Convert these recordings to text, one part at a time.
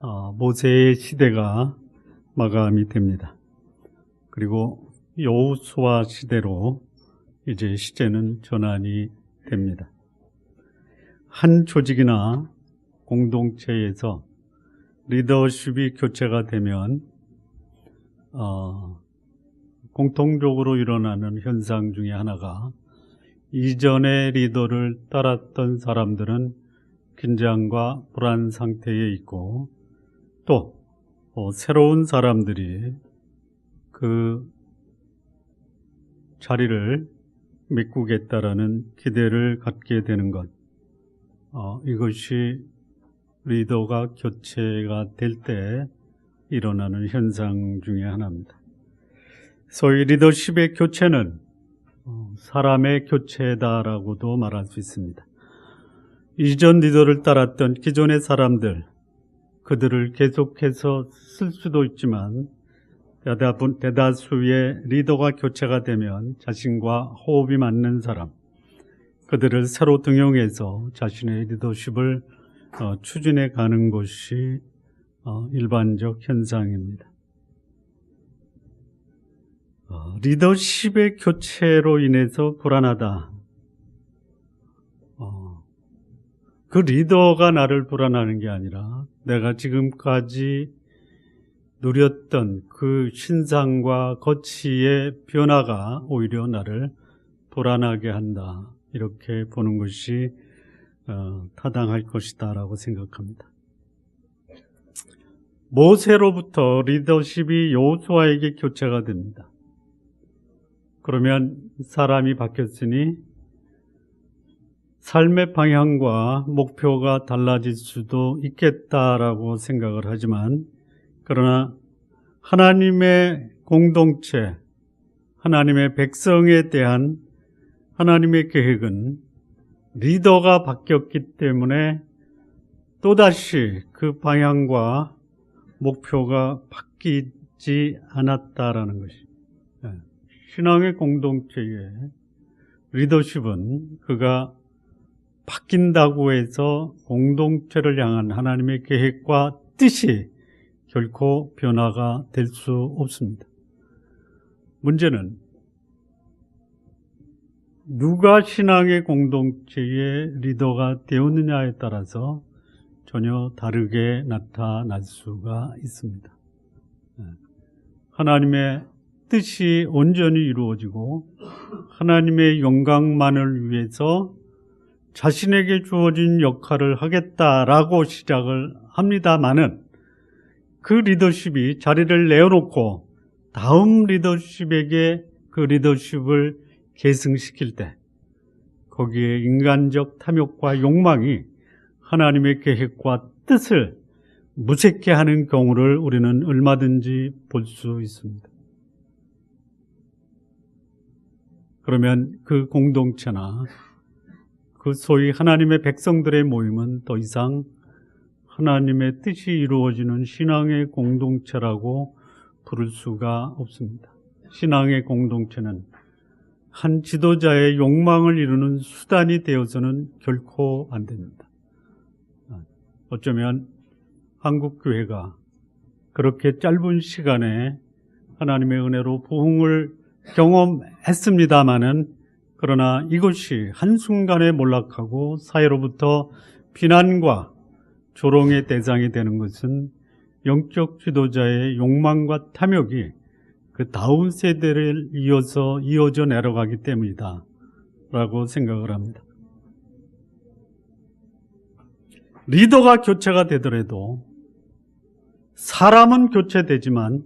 모세의 시대가 마감이 됩니다. 그리고 여호수아 시대로 이제 시제는 전환이 됩니다. 한 조직이나 공동체에서 리더십이 교체가 되면 공통적으로 일어나는 현상 중에 하나가 이전의 리더를 따랐던 사람들은 긴장과 불안 상태에 있고 또 새로운 사람들이 그 자리를 메꾸겠다라는 기대를 갖게 되는 것, 이것이 리더가 교체가 될 때 일어나는 현상 중에 하나입니다. 소위 리더십의 교체는 사람의 교체다라고도 말할 수 있습니다. 이전 리더를 따랐던 기존의 사람들, 그들을 계속해서 쓸 수도 있지만 대다수의 리더가 교체가 되면 자신과 호흡이 맞는 사람, 그들을 새로 등용해서 자신의 리더십을 추진해 가는 것이 일반적 현상입니다. 리더십의 교체로 인해서 불안하다. 그 리더가 나를 불안하는 게 아니라 내가 지금까지 누렸던 그 신상과 거치의 변화가 오히려 나를 불안하게 한다. 이렇게 보는 것이 타당할 것이다 라고 생각합니다. 모세로부터 리더십이 여호수아에게 교체가 됩니다. 그러면 사람이 바뀌었으니 삶의 방향과 목표가 달라질 수도 있겠다라고 생각을 하지만, 그러나 하나님의 공동체, 하나님의 백성에 대한 하나님의 계획은 리더가 바뀌었기 때문에 또다시 그 방향과 목표가 바뀌지 않았다라는 것이, 신앙의 공동체의 리더십은 그가 바뀐다고 해서 공동체를 향한 하나님의 계획과 뜻이 결코 변화가 될 수 없습니다. 문제는 누가 신앙의 공동체의 리더가 되었느냐에 따라서 전혀 다르게 나타날 수가 있습니다. 하나님의 뜻이 온전히 이루어지고 하나님의 영광만을 위해서 자신에게 주어진 역할을 하겠다라고 시작을 합니다마는 그 리더십이 자리를 내어놓고 다음 리더십에게 그 리더십을 계승시킬 때 거기에 인간적 탐욕과 욕망이 하나님의 계획과 뜻을 무색해 하는 경우를 우리는 얼마든지 볼 수 있습니다. 그러면 그 공동체나 그 소위 하나님의 백성들의 모임은 더 이상 하나님의 뜻이 이루어지는 신앙의 공동체라고 부를 수가 없습니다. 신앙의 공동체는 한 지도자의 욕망을 이루는 수단이 되어서는 결코 안 됩니다. 어쩌면 한국 교회가 그렇게 짧은 시간에 하나님의 은혜로 부흥을 경험했습니다마는, 그러나 이것이 한순간에 몰락하고 사회로부터 비난과 조롱의 대상이 되는 것은 영적 지도자의 욕망과 탐욕이 그 다음 세대를 이어져 내려가기 때문이다 라고 생각을 합니다. 리더가 교체가 되더라도 사람은 교체되지만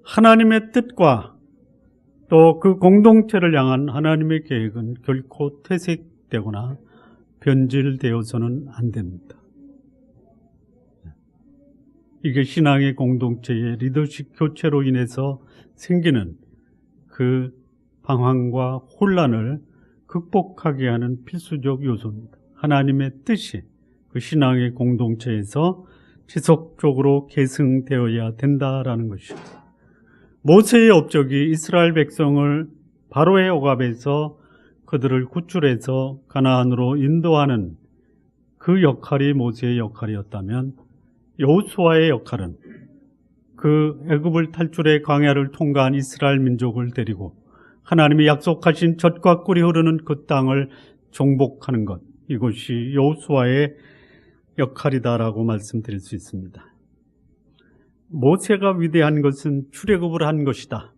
하나님의 뜻과 또 그 공동체를 향한 하나님의 계획은 결코 퇴색되거나 변질되어서는 안 됩니다. 이게 신앙의 공동체의 리더십 교체로 인해서 생기는 그 방황과 혼란을 극복하게 하는 필수적 요소입니다. 하나님의 뜻이 그 신앙의 공동체에서 지속적으로 계승되어야 된다라는 것입니다. 모세의 업적이 이스라엘 백성을 바로의 억압에서 그들을 구출해서 가나안으로 인도하는 그 역할이 모세의 역할이었다면, 여호수아의 역할은 그 애굽을 탈출해 광야를 통과한 이스라엘 민족을 데리고 하나님이 약속하신 젖과 꿀이 흐르는 그 땅을 정복하는 것, 이것이 여호수아의 역할이다라고 말씀드릴 수 있습니다. 모세가 위대한 것은 출애굽을 한 것이다.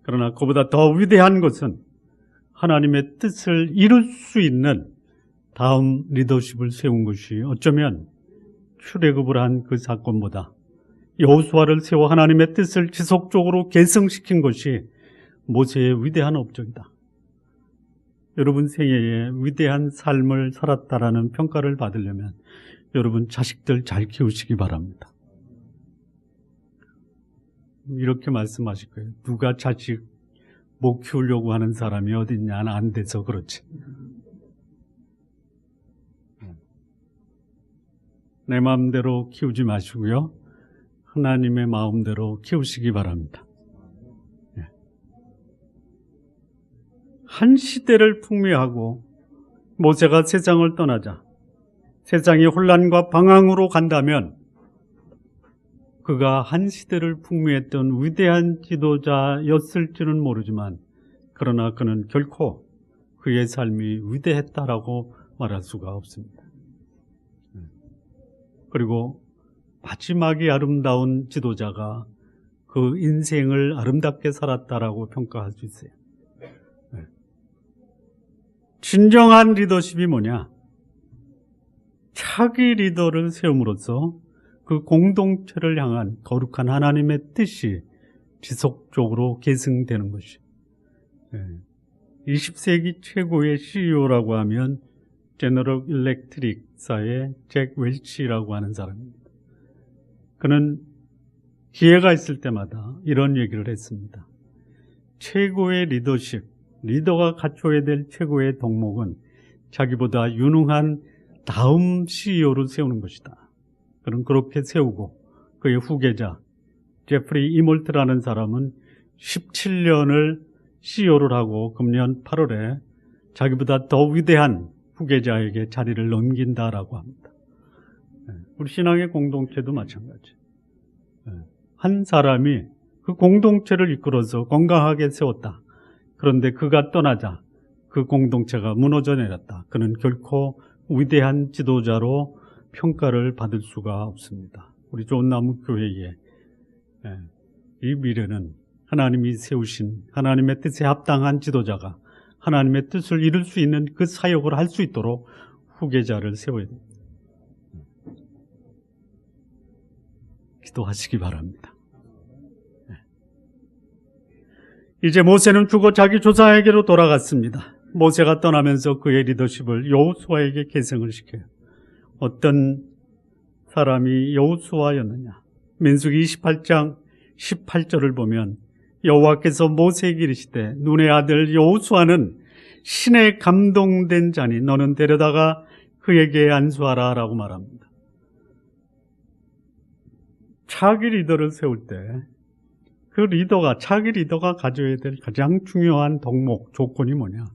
그러나 그보다 더 위대한 것은 하나님의 뜻을 이룰 수 있는 다음 리더십을 세운 것이 어쩌면 출애굽을 한 그 사건보다 여호수아를 세워 하나님의 뜻을 지속적으로 계승시킨 것이 모세의 위대한 업적이다. 여러분 생애에 위대한 삶을 살았다라는 평가를 받으려면 여러분 자식들 잘 키우시기 바랍니다. 이렇게 말씀하실 거예요. 누가 자식 못 키우려고 하는 사람이 어딨냐? 안 돼서 그렇지. 내 마음대로 키우지 마시고요. 하나님의 마음대로 키우시기 바랍니다. 한 시대를 풍미하고 모세가 세상을 떠나자 세상이 혼란과 방황으로 간다면 그가 한 시대를 풍미했던 위대한 지도자였을지는 모르지만 그러나 그는 결코 그의 삶이 위대했다라고 말할 수가 없습니다. 그리고 마지막이 아름다운 지도자가 그 인생을 아름답게 살았다라고 평가할 수 있어요. 진정한 리더십이 뭐냐? 차기 리더를 세움으로써 그 공동체를 향한 거룩한 하나님의 뜻이 지속적으로 계승되는 것이. 20세기 최고의 CEO라고 하면 제너럴 일렉트릭사의 잭 웰치라고 하는 사람입니다. 그는 기회가 있을 때마다 이런 얘기를 했습니다. 최고의 리더십, 리더가 갖춰야 될 최고의 덕목은 자기보다 유능한 다음 CEO를 세우는 것이다. 그는 그렇게 세우고 그의 후계자 제프리 이몰트라는 사람은 17년을 CEO를 하고 금년 8월에 자기보다 더 위대한 후계자에게 자리를 넘긴다라고 합니다. 우리 신앙의 공동체도 마찬가지. 한 사람이 그 공동체를 이끌어서 건강하게 세웠다. 그런데 그가 떠나자 그 공동체가 무너져 내렸다. 그는 결코 위대한 지도자로 평가를 받을 수가 없습니다. 우리 좋은 나무 교회에 이 미래는 하나님이 세우신 하나님의 뜻에 합당한 지도자가 하나님의 뜻을 이룰 수 있는 그 사역을 할 수 있도록 후계자를 세워야 됩니다. 기도하시기 바랍니다. 이제 모세는 죽어 자기 조상에게로 돌아갔습니다. 모세가 떠나면서 그의 리더십을 여호수아에게 계승을 시켜요. 어떤 사람이 여호수아였느냐? 민수기 28장 18절을 보면 여호와께서 모세에게 이르시되 눈의 아들 여호수아는 신에 감동된 자니 너는 데려다가 그에게 안수하라 라고 말합니다. 차기 리더를 세울 때 그 리더가, 차기 리더가 가져야 될 가장 중요한 덕목, 조건이 뭐냐?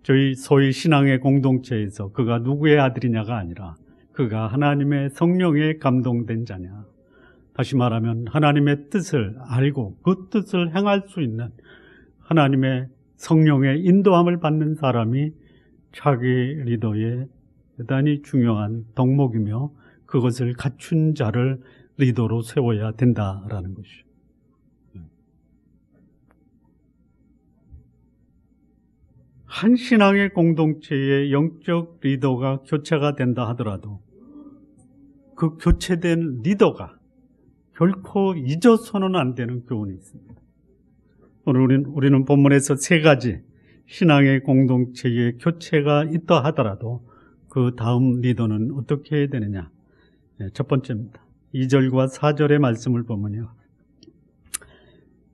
저희 소위 신앙의 공동체에서 그가 누구의 아들이냐가 아니라 그가 하나님의 성령에 감동된 자냐. 다시 말하면 하나님의 뜻을 알고 그 뜻을 행할 수 있는 하나님의 성령의 인도함을 받는 사람이 차기 리더의 대단히 중요한 덕목이며 그것을 갖춘 자를 리더로 세워야 된다라는 것이죠. 한 신앙의 공동체의 영적 리더가 교체가 된다 하더라도 그 교체된 리더가 결코 잊어서는 안 되는 교훈이 있습니다. 오늘 우리는 본문에서 세 가지 신앙의 공동체의 교체가 있다 하더라도 그 다음 리더는 어떻게 해야 되느냐? 첫 번째입니다. 2절과 4절의 말씀을 보면요.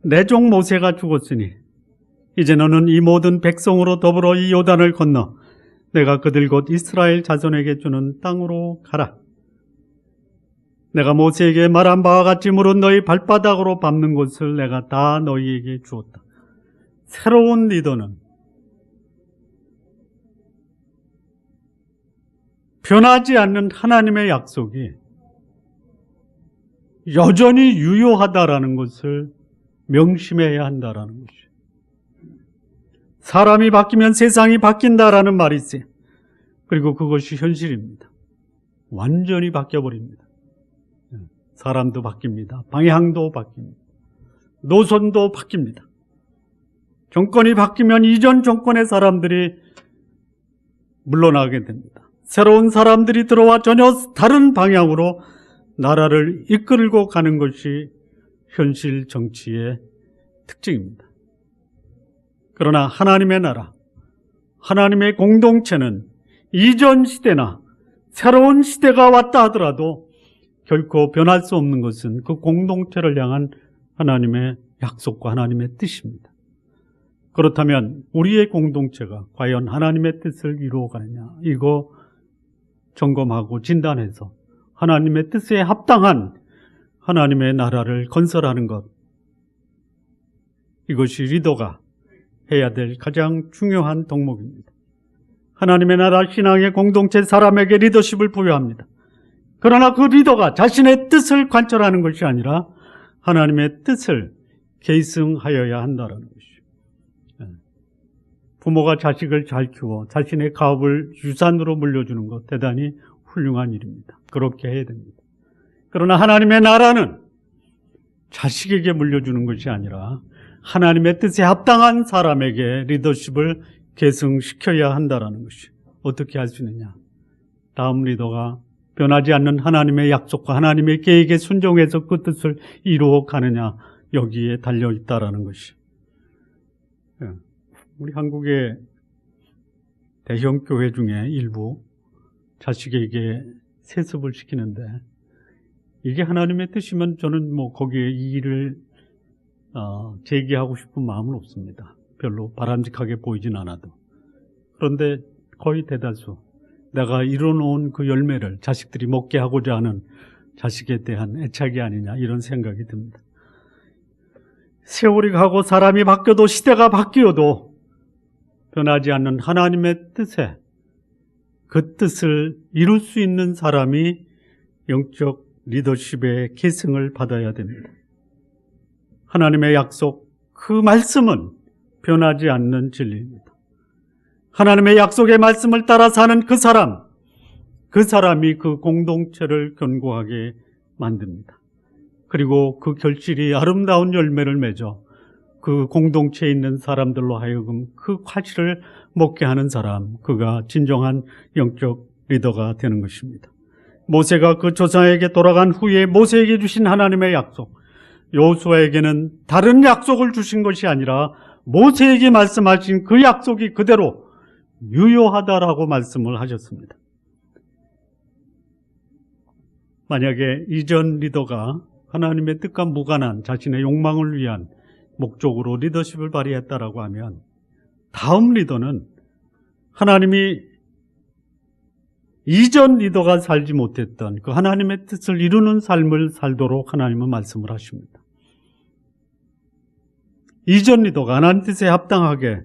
내 종 모세가 죽었으니 이제 너는 이 모든 백성으로 더불어 이 요단을 건너 내가 그들 곧 이스라엘 자손에게 주는 땅으로 가라. 내가 모세에게 말한 바와 같이 물은 너희 발바닥으로 밟는 곳을 내가 다 너희에게 주었다. 새로운 리더는 변하지 않는 하나님의 약속이 여전히 유효하다라는 것을 명심해야 한다라는 것이에요. 사람이 바뀌면 세상이 바뀐다라는 말이 있어요. 그리고 그것이 현실입니다. 완전히 바뀌어버립니다. 사람도 바뀝니다. 방향도 바뀝니다. 노선도 바뀝니다. 정권이 바뀌면 이전 정권의 사람들이 물러나게 됩니다. 새로운 사람들이 들어와 전혀 다른 방향으로 나라를 이끌고 가는 것이 현실 정치의 특징입니다. 그러나 하나님의 나라, 하나님의 공동체는 이전 시대나 새로운 시대가 왔다 하더라도 결코 변할 수 없는 것은 그 공동체를 향한 하나님의 약속과 하나님의 뜻입니다. 그렇다면 우리의 공동체가 과연 하나님의 뜻을 이루어가느냐, 이거 점검하고 진단해서 하나님의 뜻에 합당한 하나님의 나라를 건설하는 것, 이것이 리더가 해야 될 가장 중요한 덕목입니다. 하나님의 나라 신앙의 공동체 사람에게 리더십을 부여합니다. 그러나 그 리더가 자신의 뜻을 관철하는 것이 아니라 하나님의 뜻을 계승하여야 한다는 것이죠. 부모가 자식을 잘 키워 자신의 가업을 유산으로 물려주는 것 대단히 훌륭한 일입니다. 그렇게 해야 됩니다. 그러나 하나님의 나라는 자식에게 물려주는 것이 아니라 하나님의 뜻에 합당한 사람에게 리더십을 계승시켜야 한다는 것이. 어떻게 할 수 있느냐? 다음 리더가 변하지 않는 하나님의 약속과 하나님의 계획에 순종해서 그 뜻을 이루어 가느냐, 여기에 달려 있다라는 것이. 우리 한국의 대형 교회 중에 일부 자식에게 세습을 시키는데, 이게 하나님의 뜻이면 저는 거기에 이의를 제기하고 싶은 마음은 없습니다. 별로 바람직하게 보이진 않아도. 그런데 거의 대다수 내가 이뤄놓은 그 열매를 자식들이 먹게 하고자 하는 자식에 대한 애착이 아니냐, 이런 생각이 듭니다. 세월이 가고 사람이 바뀌어도 시대가 바뀌어도 변하지 않는 하나님의 뜻에, 그 뜻을 이룰 수 있는 사람이 영적 리더십의 계승을 받아야 됩니다. 하나님의 약속, 그 말씀은 변하지 않는 진리입니다. 하나님의 약속의 말씀을 따라 사는 그 사람이 그 공동체를 견고하게 만듭니다. 그리고 그 결실이 아름다운 열매를 맺어 그 공동체에 있는 사람들로 하여금 그 과실을 먹게 하는 사람, 그가 진정한 영적 리더가 되는 것입니다. 모세가 그 조상에게 돌아간 후에 모세에게 주신 하나님의 약속, 여호수아에게는 다른 약속을 주신 것이 아니라 모세에게 말씀하신 그 약속이 그대로 유효하다라고 말씀을 하셨습니다. 만약에 이전 리더가 하나님의 뜻과 무관한 자신의 욕망을 위한 목적으로 리더십을 발휘했다라고 하면, 다음 리더는 하나님이 이전 리더가 살지 못했던 그 하나님의 뜻을 이루는 삶을 살도록 하나님은 말씀을 하십니다. 이전 리더가 하나님 뜻에 합당하게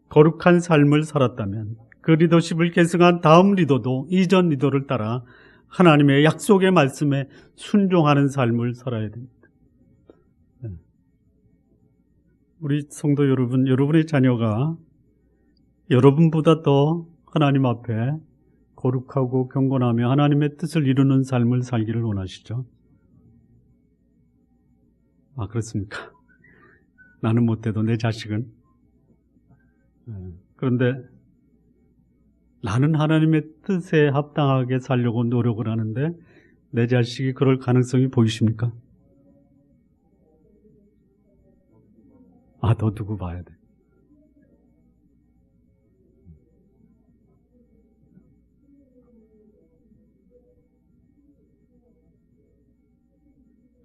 거룩한 삶을 살았다면 그 리더십을 계승한 다음 리더도 이전 리더를 따라 하나님의 약속의 말씀에 순종하는 삶을 살아야 됩니다. 우리 성도 여러분, 여러분의 자녀가 여러분보다 더 하나님 앞에 거룩하고 경건하며 하나님의 뜻을 이루는 삶을 살기를 원하시죠? 아, 그렇습니까? 나는 못해도 내 자식은. 그런데 나는 하나님의 뜻에 합당하게 살려고 노력을 하는데 내 자식이 그럴 가능성이 보이십니까? 아, 더 두고 봐야 돼.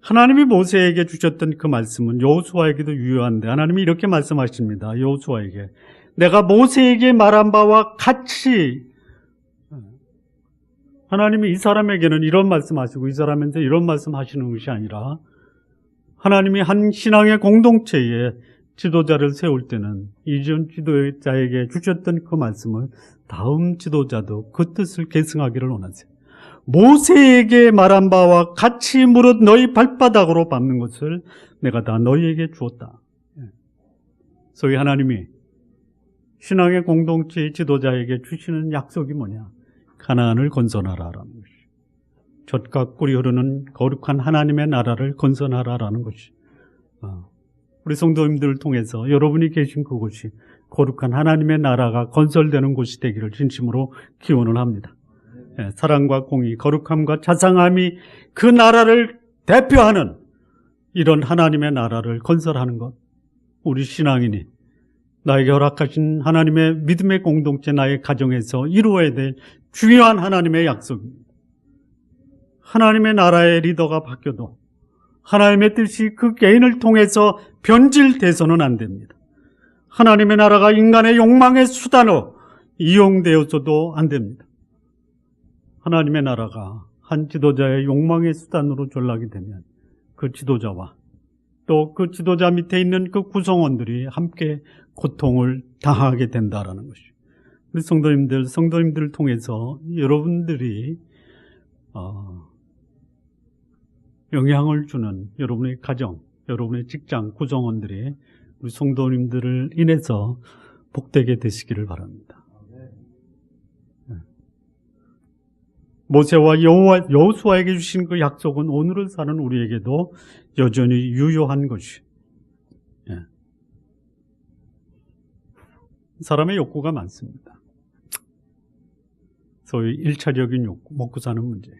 하나님이 모세에게 주셨던 그 말씀은 여호수아에게도 유효한데, 하나님이 이렇게 말씀하십니다. 여호수아에게, 내가 모세에게 말한 바와 같이. 하나님이 이 사람에게는 이런 말씀하시고 이 사람한테 이런 말씀하시는 것이 아니라, 하나님이 한 신앙의 공동체에 지도자를 세울 때는 이전 지도자에게 주셨던 그 말씀을 다음 지도자도 그 뜻을 계승하기를 원하세요. 모세에게 말한 바와 같이 무릇 너희 발바닥으로 밟는 것을 내가 다 너희에게 주었다. 소위 하나님이 신앙의 공동체의 지도자에게 주시는 약속이 뭐냐? 가나안을 건설하라라는 것이. 젖과 꿀이 흐르는 거룩한 하나님의 나라를 건설하라라는 것이. 우리 성도님들을 통해서 여러분이 계신 그곳이 거룩한 하나님의 나라가 건설되는 곳이 되기를 진심으로 기원을 합니다. 사랑과 공의, 거룩함과 자상함이 그 나라를 대표하는 이런 하나님의 나라를 건설하는 것, 우리 신앙인이 나에게 허락하신 하나님의 믿음의 공동체, 나의 가정에서 이루어야 될 중요한 하나님의 약속입니다. 하나님의 나라의 리더가 바뀌어도 하나님의 뜻이 그 개인을 통해서 변질돼서는 안 됩니다. 하나님의 나라가 인간의 욕망의 수단으로 이용되어서도 안 됩니다. 하나님의 나라가 한 지도자의 욕망의 수단으로 전락이 되면 그 지도자와 또 그 지도자 밑에 있는 그 구성원들이 함께 고통을 당하게 된다라는 것이죠. 우리 성도님들을 통해서 여러분들이 영향을 주는 여러분의 가정, 여러분의 직장 구성원들이 우리 성도님들을 인해서 복되게 되시기를 바랍니다. 모세와 여호수아에게 주신 그 약속은 오늘을 사는 우리에게도 여전히 유효한 것이. 사람의 욕구가 많습니다. 소위 1차적인 욕구, 먹고 사는 문제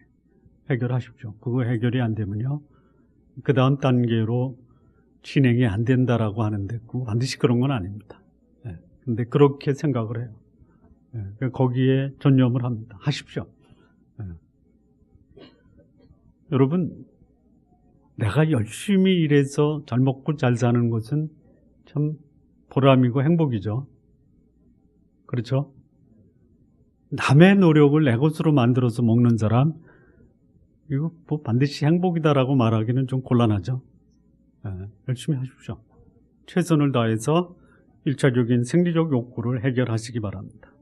해결하십시오. 그거 해결이 안 되면요, 그 다음 단계로 진행이 안 된다라고 하는데 반드시 그런 건 아닙니다. 근데 그렇게 생각을 해요. 거기에 전념을 합니다. 하십시오. 여러분, 내가 열심히 일해서 잘 먹고 잘 사는 것은 참 보람이고 행복이죠. 그렇죠? 남의 노력을 내 것으로 만들어서 먹는 사람, 이거 뭐 반드시 행복이다라고 말하기는 좀 곤란하죠. 열심히 하십시오. 최선을 다해서 1차적인 생리적 욕구를 해결하시기 바랍니다.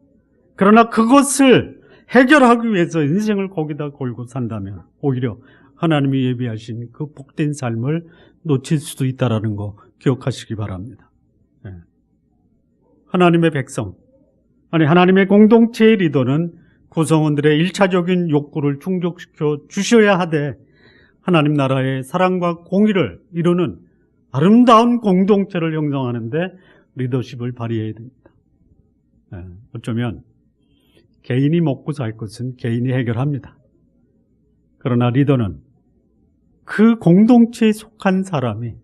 그러나 그것을 해결하기 위해서 인생을 거기다 걸고 산다면 오히려 하나님이 예비하신 그 복된 삶을 놓칠 수도 있다는 거 기억하시기 바랍니다. 하나님의 백성, 하나님의 공동체의 리더는 구성원들의 1차적인 욕구를 충족시켜 주셔야 하되 하나님 나라의 사랑과 공의를 이루는 아름다운 공동체를 형성하는 데 리더십을 발휘해야 됩니다. 어쩌면 개인이 먹고 살 것은 개인이 해결합니다. 그러나 리더는 그 공동체에 속한 사람이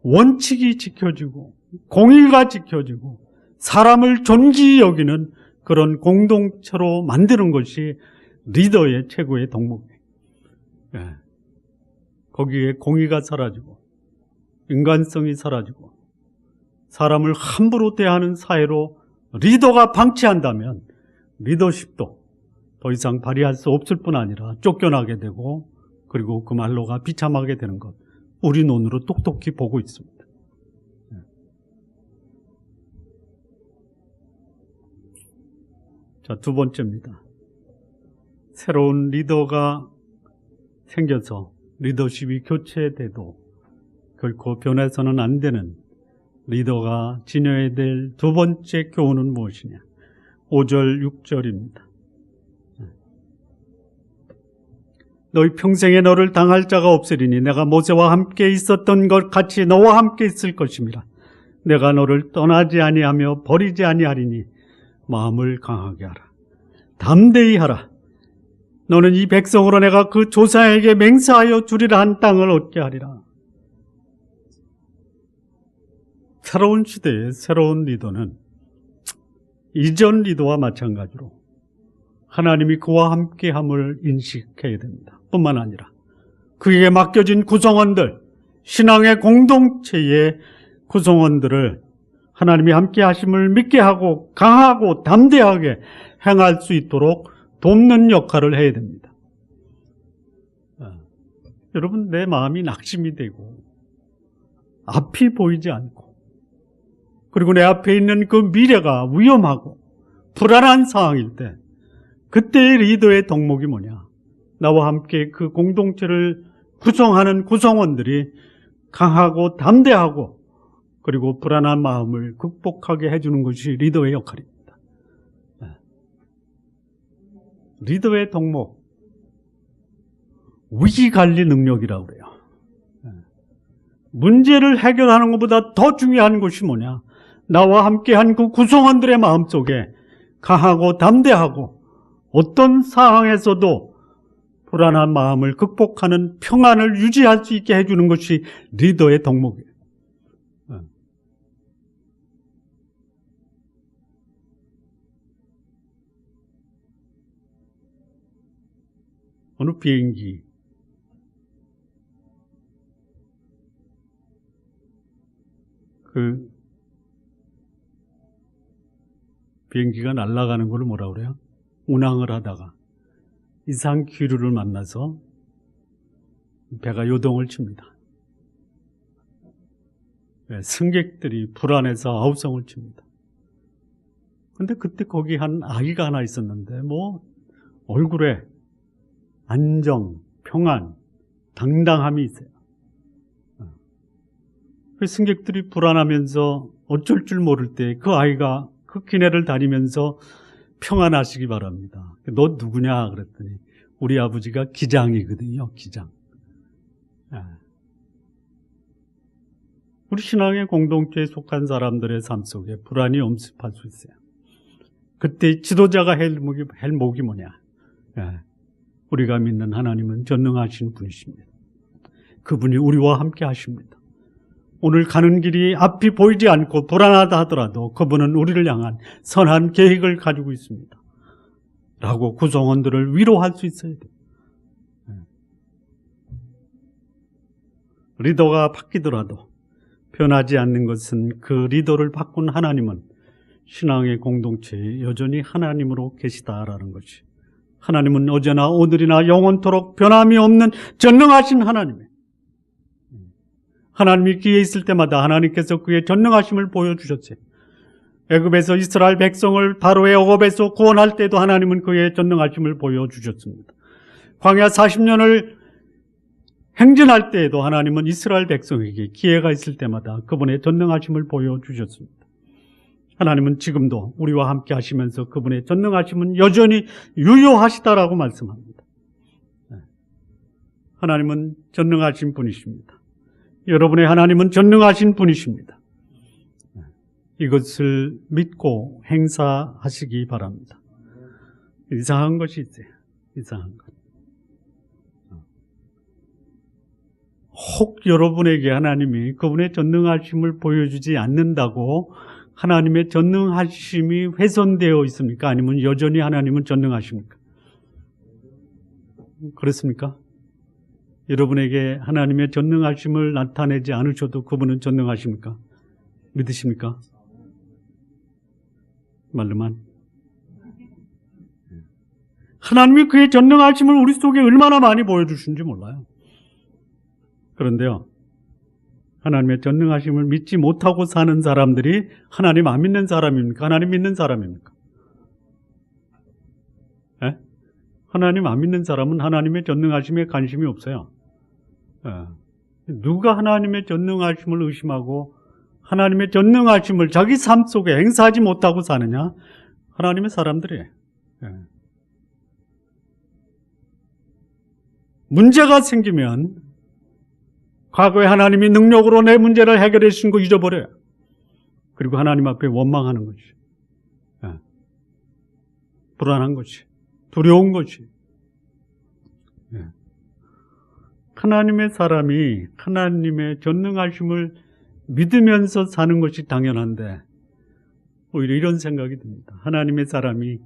원칙이 지켜지고 공의가 지켜지고 사람을 존귀히 여기는 그런 공동체로 만드는 것이 리더의 최고의 덕목이에요. 거기에 공의가 사라지고 인간성이 사라지고 사람을 함부로 대하는 사회로 리더가 방치한다면 리더십도 더 이상 발휘할 수 없을 뿐 아니라 쫓겨나게 되고 그리고 그 말로가 비참하게 되는 것, 우리 눈으로 똑똑히 보고 있습니다. 자, 두 번째입니다. 새로운 리더가 생겨서 리더십이 교체돼도 결코 변해서는 안 되는 리더가 지녀야 될 두 번째 교훈은 무엇이냐? 5절, 6절입니다. 너희 평생에 너를 당할 자가 없으리니 내가 모세와 함께 있었던 것 같이 너와 함께 있을 것입니다. 내가 너를 떠나지 아니하며 버리지 아니하리니 마음을 강하게 하라. 담대히 하라. 너는 이 백성으로 내가 그 조상에게 맹세하여 주리라 한 땅을 얻게 하리라. 새로운 시대의 새로운 리더는 이전 리더와 마찬가지로 하나님이 그와 함께함을 인식해야 됩니다. 뿐만 아니라 그에게 맡겨진 구성원들, 신앙의 공동체의 구성원들을 하나님이 함께하심을 믿게 하고 강하고 담대하게 행할 수 있도록 돕는 역할을 해야 됩니다. 여러분, 내 마음이 낙심이 되고 앞이 보이지 않고 그리고 내 앞에 있는 그 미래가 위험하고 불안한 상황일 때 그때의 리더의 덕목이 뭐냐? 나와 함께 그 공동체를 구성하는 구성원들이 강하고 담대하고 그리고 불안한 마음을 극복하게 해주는 것이 리더의 역할입니다. 리더의 덕목, 위기관리 능력이라고 그래요. 문제를 해결하는 것보다 더 중요한 것이 뭐냐? 나와 함께한 그 구성원들의 마음속에 강하고 담대하고 어떤 상황에서도 불안한 마음을 극복하는 평안을 유지할 수 있게 해주는 것이 리더의 덕목이에요. 어느 비행기 비행기가 날아가는 걸 뭐라 그래요? 운항을 하다가 이상 기류를 만나서 배가 요동을 칩니다. 승객들이 불안해서 아우성을 칩니다. 근데 그때 거기 한 아기가 하나 있었는데 얼굴에 안정, 평안, 당당함이 있어요. 그 승객들이 불안하면서 어쩔 줄 모를 때 그 아이가 그 기내를 다니면서 평안하시기 바랍니다. 너 누구냐 그랬더니 우리 아버지가 기장이거든요. 기장. 우리 신앙의 공동체에 속한 사람들의 삶 속에 불안이 엄습할 수 있어요. 그때 지도자가 할 목이 뭐냐? 우리가 믿는 하나님은 전능하신 분이십니다. 그분이 우리와 함께 하십니다. 오늘 가는 길이 앞이 보이지 않고 불안하다 하더라도 그분은 우리를 향한 선한 계획을 가지고 있습니다. 라고 구성원들을 위로할 수 있어야 돼요. 리더가 바뀌더라도 변하지 않는 것은 그 리더를 바꾼 하나님은 신앙의 공동체에 여전히 하나님으로 계시다라는 것이. 하나님은 어제나 오늘이나 영원토록 변함이 없는 전능하신 하나님이에요. 하나님이 기회 있을 때마다 하나님께서 그의 전능하심을 보여주셨어요. 애굽에서 이스라엘 백성을 바로의 억압에서 구원할 때도 하나님은 그의 전능하심을 보여주셨습니다. 광야 40년을 행진할 때에도 하나님은 이스라엘 백성에게 기회가 있을 때마다 그분의 전능하심을 보여주셨습니다. 하나님은 지금도 우리와 함께 하시면서 그분의 전능하심은 여전히 유효하시다라고 말씀합니다. 하나님은 전능하신 분이십니다. 여러분의 하나님은 전능하신 분이십니다. 이것을 믿고 행사하시기 바랍니다. 이상한 것이 있어요. 이상한 것. 혹 여러분에게 하나님이 그분의 전능하심을 보여주지 않는다고 하나님의 전능하심이 훼손되어 있습니까? 아니면 여전히 하나님은 전능하십니까? 그렇습니까? 여러분에게 하나님의 전능하심을 나타내지 않으셔도 그분은 전능하십니까? 믿으십니까? 말로만. 하나님이 그의 전능하심을 우리 속에 얼마나 많이 보여주시는지 몰라요. 그런데요, 하나님의 전능하심을 믿지 못하고 사는 사람들이 하나님 안 믿는 사람입니까? 하나님 믿는 사람입니까? 에? 하나님 안 믿는 사람은 하나님의 전능하심에 관심이 없어요. 누가 하나님의 전능하심을 의심하고 하나님의 전능하심을 자기 삶 속에 행사하지 못하고 사느냐? 하나님의 사람들이에요. 문제가 생기면 과거에 하나님이 능력으로 내 문제를 해결해 주신 거 잊어버려요. 그리고 하나님 앞에 원망하는 것이. 불안한 것이. 두려운 것이. 하나님의 사람이 하나님의 전능하심을 믿으면서 사는 것이 당연한데 오히려 이런 생각이 듭니다. 하나님의 사람이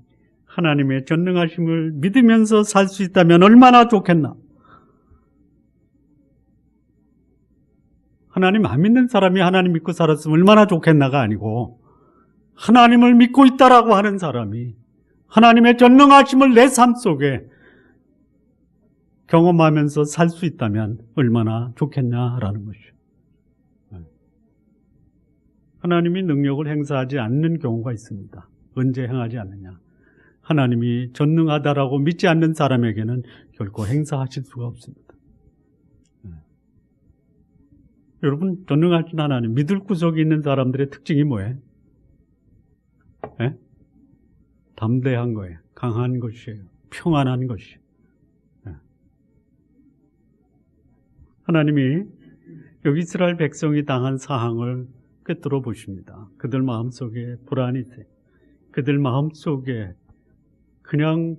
하나님의 전능하심을 믿으면서 살 수 있다면 얼마나 좋겠나. 하나님 안 믿는 사람이 하나님 믿고 살았으면 얼마나 좋겠나가 아니고 하나님을 믿고 있다라고 하는 사람이 하나님의 전능하심을 내 삶 속에 경험하면서 살 수 있다면 얼마나 좋겠냐라는 것이죠. 하나님이 능력을 행사하지 않는 경우가 있습니다. 언제 행하지 않느냐? 하나님이 전능하다라고 믿지 않는 사람에게는 결코 행사하실 수가 없습니다. 여러분, 전능하신 하나님, 믿을 구석이 있는 사람들의 특징이 뭐예요? 담대한 거예요. 강한 것이에요. 평안한 것이에요. 하나님이 여기 이스라엘 백성이 당한 사항을 꿰뚫어 보십니다. 그들 마음속에 불안이 있어요. 그들 마음속에 그냥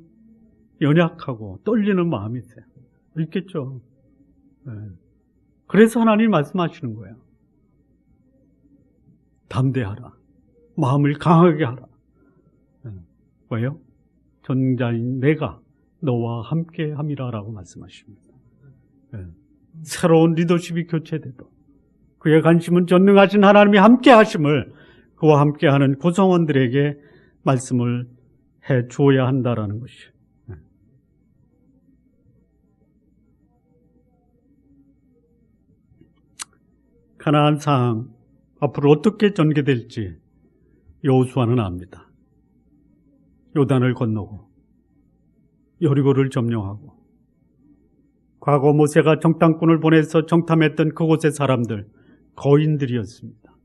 연약하고 떨리는 마음이 있어요. 있겠죠. 그래서 하나님이 말씀하시는 거예요. 담대하라. 마음을 강하게 하라. 왜요? 전자인 내가 너와 함께 함이라라고 말씀하십니다. 새로운 리더십이 교체돼도 그의 관심은 전능하신 하나님이 함께 하심을 그와 함께 하는 구성원들에게 말씀을 해 주어야 한다라는 것이에요. 가나안 상황 앞으로 어떻게 전개될지 여호수아는 압니다. 요단을 건너고 여리고를 점령하고 과거 모세가 정탐꾼을 보내서 정탐했던 그곳의 사람들 거인들이었습니다.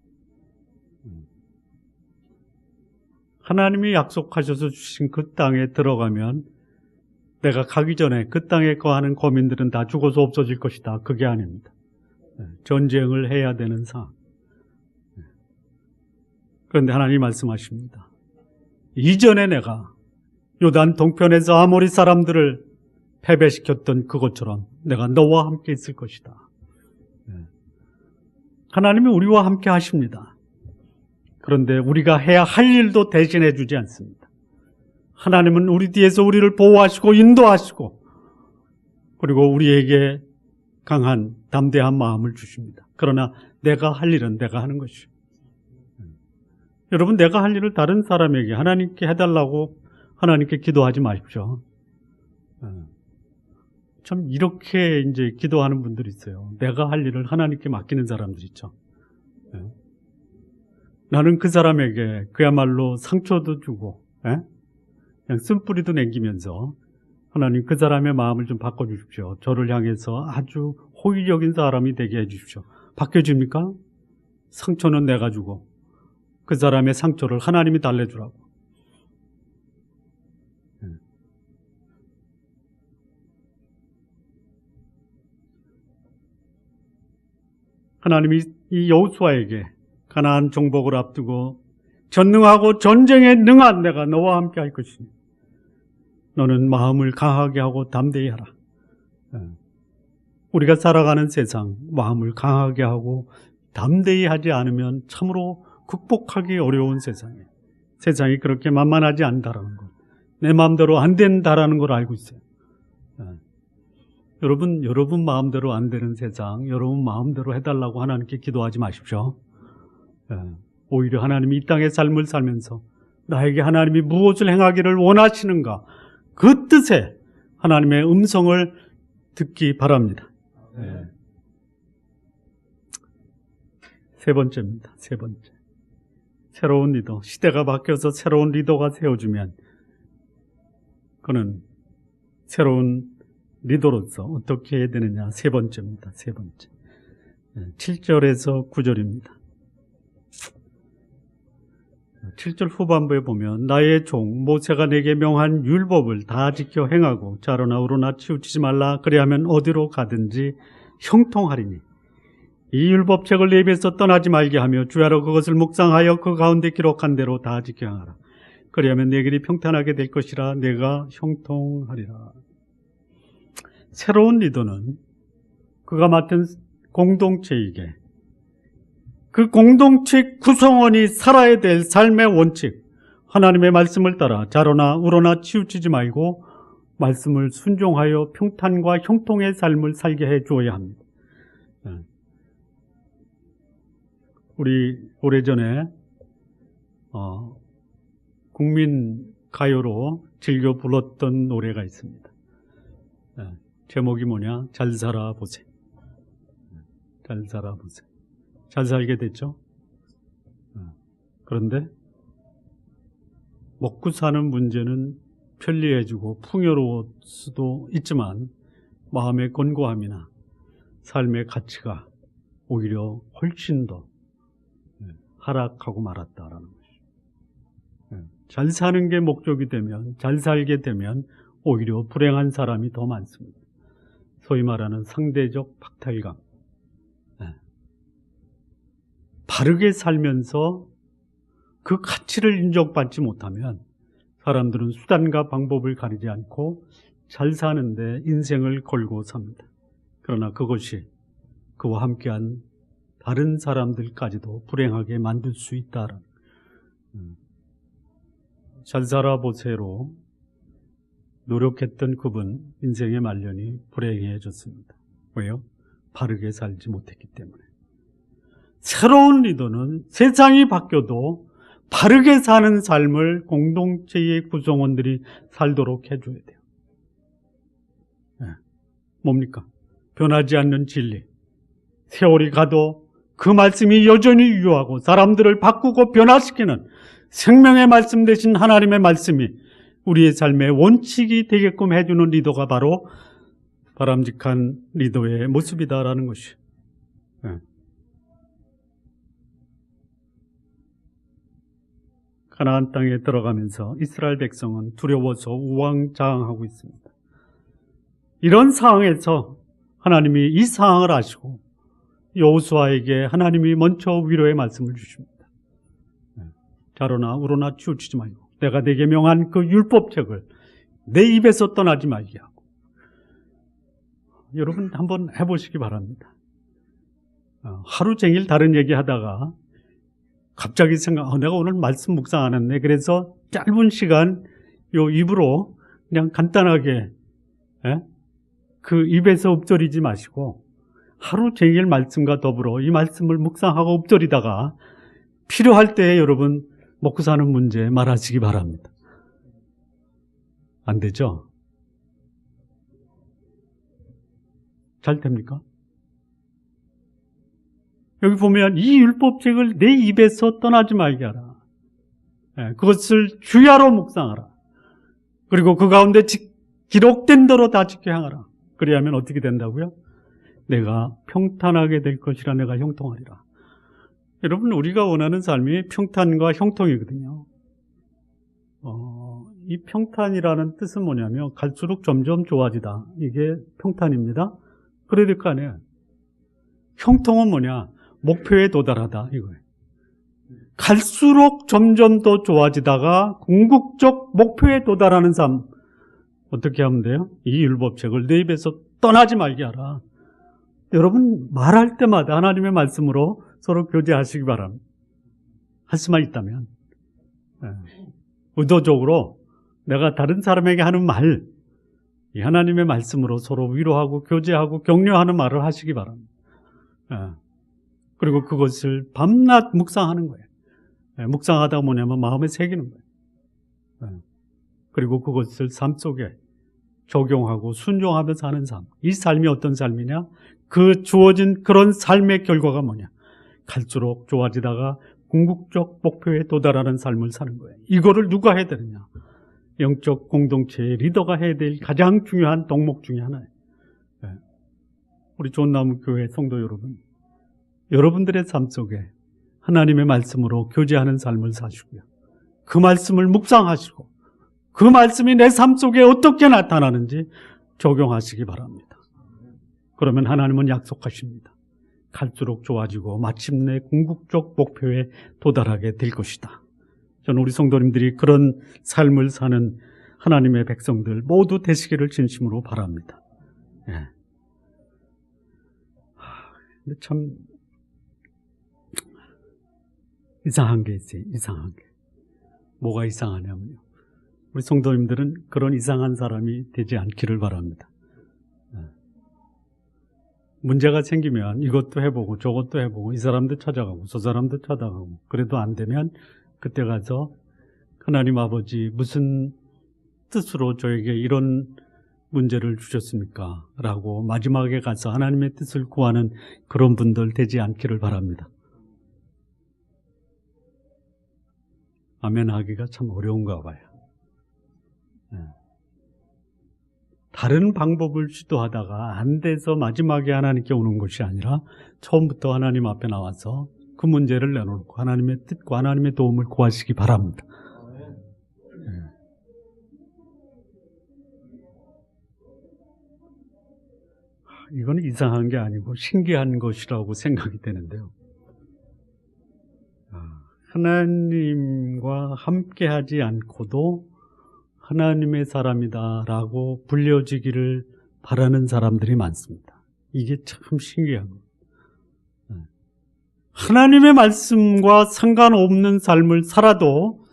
하나님이 약속하셔서 주신 그 땅에 들어가면 내가 가기 전에 그 땅에 거하는 거민들은 다 죽어서 없어질 것이다. 그게 아닙니다. 전쟁을 해야 되는 상황. 그런데 하나님이 말씀하십니다. 이전에 내가 요단 동편에서 아모리 사람들을 패배시켰던 그것처럼 내가 너와 함께 있을 것이다. 하나님이 우리와 함께 하십니다. 그런데 우리가 해야 할 일도 대신해 주지 않습니다. 하나님은 우리 뒤에서 우리를 보호하시고 인도하시고 그리고 우리에게 강한 담대한 마음을 주십니다. 그러나 내가 할 일은 내가 하는 것이죠. 여러분, 내가 할 일을 다른 사람에게 하나님께 해달라고 하나님께 기도하지 마십시오. 참 이렇게 이제 기도하는 분들이 있어요. 내가 할 일을 하나님께 맡기는 사람들 있죠. 나는 그 사람에게 그야말로 상처도 주고 그냥 쓴뿌리도 남기면서 하나님 그 사람의 마음을 좀 바꿔주십시오. 저를 향해서 아주 호의적인 사람이 되게 해주십시오. 바뀌어집니까? 상처는 내가 주고 그 사람의 상처를 하나님이 달래주라고. 하나님이 이 여호수아에게 가나안 정복을 앞두고 전능하고 전쟁에 능한 내가 너와 함께 할 것이니 너는 마음을 강하게 하고 담대히 하라. 우리가 살아가는 세상 마음을 강하게 하고 담대히 하지 않으면 참으로 극복하기 어려운 세상이에요. 세상이 그렇게 만만하지 않다라는 것, 내 마음대로 안 된다라는 걸 알고 있어요. 여러분 마음대로 안 되는 세상, 여러분 마음대로 해달라고 하나님께 기도하지 마십시오. 오히려 하나님이 이 땅의 삶을 살면서 나에게 하나님이 무엇을 행하기를 원하시는가, 그 뜻에 하나님의 음성을 듣기 바랍니다. 세 번째입니다. 세 번째. 새로운 리더, 시대가 바뀌어서 새로운 리더가 세워주면 그는 새로운 리더로서 어떻게 해야 되느냐. 세 번째입니다. 세 번째. 7절에서 9절입니다. 7절 후반부에 보면 나의 종 모세가 내게 명한 율법을 다 지켜 행하고 좌로나 우로나 치우치지 말라. 그리하면 어디로 가든지 형통하리니 이 율법책을 내 입에서 떠나지 말게 하며 주야로 그것을 묵상하여 그 가운데 기록한 대로 다 지켜 행하라. 그리하면 내 길이 평탄하게 될 것이라. 내가 형통하리라. 새로운 리더는 그가 맡은 공동체이게 그 공동체 구성원이 살아야 될 삶의 원칙, 하나님의 말씀을 따라 좌로나 우로나 치우치지 말고 말씀을 순종하여 평탄과 형통의 삶을 살게 해 주어야 합니다. 우리 오래전에 국민 가요로 즐겨 불렀던 노래가 있습니다. 제목이 뭐냐? 잘 살아보세요. 잘 살아보세요. 잘 살게 됐죠? 그런데 먹고 사는 문제는 편리해지고 풍요로울 수도 있지만 마음의 견고함이나 삶의 가치가 오히려 훨씬 더 하락하고 말았다라는 것이죠. 잘 사는 게 목적이 되면, 잘 살게 되면 오히려 불행한 사람이 더 많습니다. 소위 말하는 상대적 박탈감. 바르게 살면서 그 가치를 인정받지 못하면 사람들은 수단과 방법을 가리지 않고 잘 사는데 인생을 걸고 삽니다. 그러나 그것이 그와 함께한 다른 사람들까지도 불행하게 만들 수 있다는, 잘 살아보세요로 노력했던 그분 인생의 말년이 불행해졌습니다. 왜요? 바르게 살지 못했기 때문에. 새로운 리더는 세상이 바뀌어도 바르게 사는 삶을 공동체의 구성원들이 살도록 해줘야 돼요. 뭡니까? 변하지 않는 진리. 세월이 가도 그 말씀이 여전히 유효하고 사람들을 바꾸고 변화시키는 생명의 말씀 대신 하나님의 말씀이 우리의 삶의 원칙이 되게끔 해주는 리더가 바로 바람직한 리더의 모습이다라는 것이. 가나안 땅에 들어가면서 이스라엘 백성은 두려워서 우왕좌왕하고 있습니다. 이런 상황에서 하나님이 이 상황을 아시고 여호수아에게 하나님이 먼저 위로의 말씀을 주십니다. 자로나 우로나 치우치지 말고 내가 네게 명한 그 율법책을 내 입에서 떠나지 말게 하고. 여러분 한번 해보시기 바랍니다. 하루 종일 다른 얘기하다가 갑자기 내가 오늘 말씀 묵상 안 했네. 그래서 짧은 시간 요 입으로 그냥 간단하게 그 입에서 읊조리지 마시고 하루 종일 말씀과 더불어 이 말씀을 묵상하고 읊조리다가 필요할 때에 여러분 먹고 사는 문제 말하시기 바랍니다. 안 되죠? 잘 됩니까? 여기 보면 이 율법책을 내 입에서 떠나지 말게 하라. 그것을 주야로 묵상하라. 그리고 그 가운데 기록된 대로 다 지켜 행하라. 그래야면 어떻게 된다고요? 내가 평탄하게 될 것이라 내가 형통하리라. 여러분 우리가 원하는 삶이 평탄과 형통이거든요. 이 평탄이라는 뜻은 뭐냐면 갈수록 점점 좋아지다. 이게 평탄입니다. 그래야 될 거 아니에요. 형통은 뭐냐? 목표에 도달하다 이거예요. 갈수록 점점 더 좋아지다가 궁극적 목표에 도달하는 삶 어떻게 하면 돼요? 이 율법책을 내 입에서 떠나지 말게 하라. 여러분 말할 때마다 하나님의 말씀으로 서로 교제하시기 바랍니다. 할 수만 있다면 의도적으로 내가 다른 사람에게 하는 말, 이 하나님의 말씀으로 서로 위로하고 교제하고 격려하는 말을 하시기 바랍니다. 그리고 그것을 밤낮 묵상하는 거예요. 묵상하다 뭐냐면 마음에 새기는 거예요. 그리고 그것을 삶 속에 적용하고 순종하며 사는 삶. 이 삶이 어떤 삶이냐? 그 주어진 그런 삶의 결과가 뭐냐? 갈수록 좋아지다가 궁극적 목표에 도달하는 삶을 사는 거예요. 이거를 누가 해야 되느냐? 영적 공동체의 리더가 해야 될 가장 중요한 덕목 중에 하나예요. 우리 좋은나무 교회 성도 여러분, 여러분들의 삶 속에 하나님의 말씀으로 교제하는 삶을 사시고요. 그 말씀을 묵상하시고 그 말씀이 내 삶 속에 어떻게 나타나는지 적용하시기 바랍니다. 그러면 하나님은 약속하십니다. 갈수록 좋아지고 마침내 궁극적 목표에 도달하게 될 것이다. 저는 우리 성도님들이 그런 삶을 사는 하나님의 백성들 모두 되시기를 진심으로 바랍니다. 근데 참 이상한 게 있어요. 이상한 게. 뭐가 이상하냐면요. 우리 성도님들은 그런 이상한 사람이 되지 않기를 바랍니다. 문제가 생기면 이것도 해보고 저것도 해보고 이 사람도 찾아가고 저 사람도 찾아가고 그래도 안 되면 그때 가서 하나님 아버지 무슨 뜻으로 저에게 이런 문제를 주셨습니까? 라고 마지막에 가서 하나님의 뜻을 구하는 그런 분들 되지 않기를 바랍니다. 아멘 하기가 참 어려운가 봐요. 다른 방법을 시도하다가 안 돼서 마지막에 하나님께 오는 것이 아니라 처음부터 하나님 앞에 나와서 그 문제를 내놓고 하나님의 뜻과 하나님의 도움을 구하시기 바랍니다. 이건 이상한 게 아니고 신기한 것이라고 생각이 되는데요. 하나님과 함께하지 않고도 하나님의 사람이다라고 불려지기를 바라는 사람들이 많습니다. 이게 참 신기한 거예요. 하나님의 말씀과 상관없는 삶을 살아도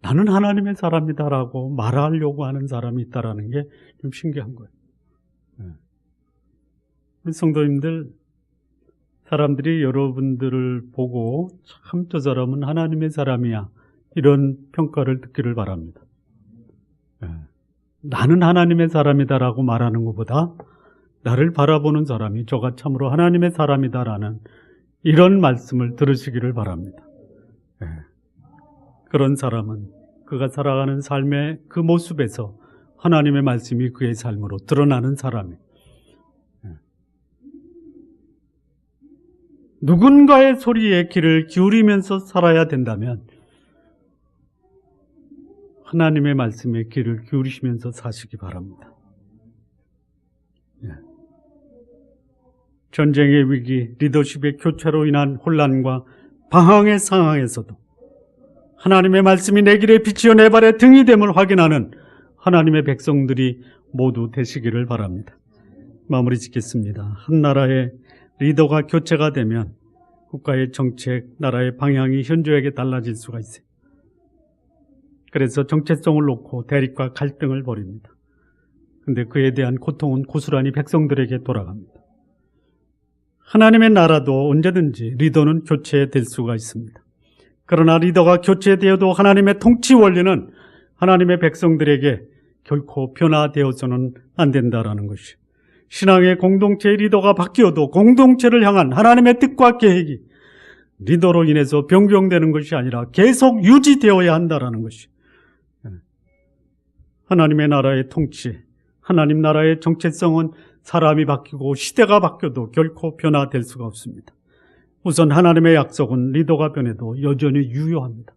나는 하나님의 사람이다라고 말하려고 하는 사람이 있다라는 게 좀 신기한 거예요. 우리 성도님들, 사람들이 여러분들을 보고 참 저 사람은 하나님의 사람이야 이런 평가를 듣기를 바랍니다. 나는 하나님의 사람이다라고 말하는 것보다 나를 바라보는 사람이 저가 참으로 하나님의 사람이다라는 이런 말씀을 들으시기를 바랍니다. 그런 사람은 그가 살아가는 삶의 그 모습에서 하나님의 말씀이 그의 삶으로 드러나는 사람이에요. 누군가의 소리에 귀를 기울이면서 살아야 된다면 하나님의 말씀에 귀를 기울이시면서 사시기 바랍니다. 전쟁의 위기, 리더십의 교체로 인한 혼란과 방황의 상황에서도 하나님의 말씀이 내 길에 빛이요 내 발의 등이 됨을 확인하는 하나님의 백성들이 모두 되시기를 바랍니다. 마무리 짓겠습니다. 한 나라의 리더가 교체가 되면 국가의 정책, 나라의 방향이 현저하게 달라질 수가 있어요. 그래서 정체성을 놓고 대립과 갈등을 벌입니다. 그런데 그에 대한 고통은 고스란히 백성들에게 돌아갑니다. 하나님의 나라도 언제든지 리더는 교체될 수가 있습니다. 그러나 리더가 교체되어도 하나님의 통치 원리는 하나님의 백성들에게 결코 변화되어서는 안 된다라는 것이죠. 신앙의 공동체의 리더가 바뀌어도 공동체를 향한 하나님의 뜻과 계획이 리더로 인해서 변경되는 것이 아니라 계속 유지되어야 한다는 것이 하나님의 나라의 통치, 하나님 나라의 정체성은 사람이 바뀌고 시대가 바뀌어도 결코 변화될 수가 없습니다. 우선 하나님의 약속은 리더가 변해도 여전히 유효합니다.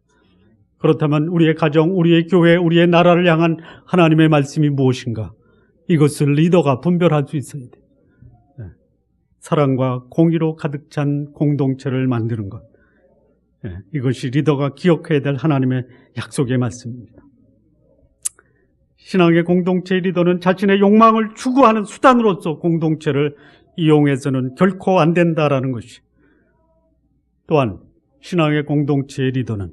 그렇다면 우리의 가정, 우리의 교회, 우리의 나라를 향한 하나님의 말씀이 무엇인가? 이것을 리더가 분별할 수 있어야 돼요. 사랑과 공의로 가득 찬 공동체를 만드는 것. 이것이 리더가 기억해야 될 하나님의 약속의 말씀입니다. 신앙의 공동체의 리더는 자신의 욕망을 추구하는 수단으로서 공동체를 이용해서는 결코 안 된다라는 것이. 또한 신앙의 공동체의 리더는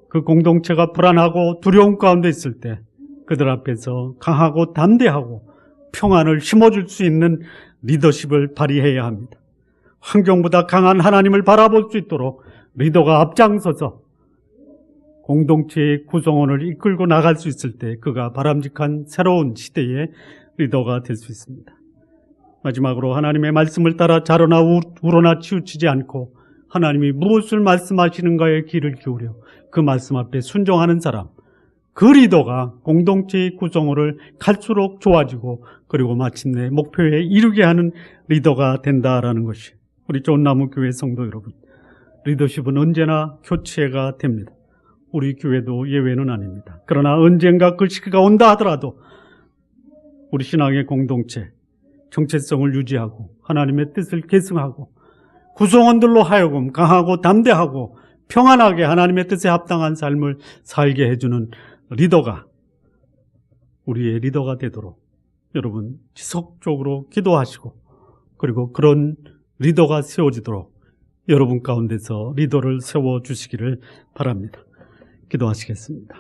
그 공동체가 불안하고 두려움 가운데 있을 때 그들 앞에서 강하고 담대하고 평안을 심어줄 수 있는 리더십을 발휘해야 합니다. 환경보다 강한 하나님을 바라볼 수 있도록 리더가 앞장서서 공동체의 구성원을 이끌고 나갈 수 있을 때 그가 바람직한 새로운 시대의 리더가 될 수 있습니다. 마지막으로 하나님의 말씀을 따라 자로나 우로나 치우치지 않고 하나님이 무엇을 말씀하시는가에 귀를 기울여 그 말씀 앞에 순종하는 사람, 그 리더가 공동체의 구성원을 갈수록 좋아지고 그리고 마침내 목표에 이르게 하는 리더가 된다라는 것이 우리 좋은나무 교회 성도 여러분, 리더십은 언제나 교체가 됩니다. 우리 교회도 예외는 아닙니다. 그러나 언젠가 그 시기가 온다 하더라도 우리 신앙의 공동체, 정체성을 유지하고 하나님의 뜻을 계승하고 구성원들로 하여금 강하고 담대하고 평안하게 하나님의 뜻에 합당한 삶을 살게 해주는 리더가 우리의 리더가 되도록 여러분 지속적으로 기도하시고 그리고 그런 리더가 세워지도록 여러분 가운데서 리더를 세워주시기를 바랍니다. 기도하시겠습니다.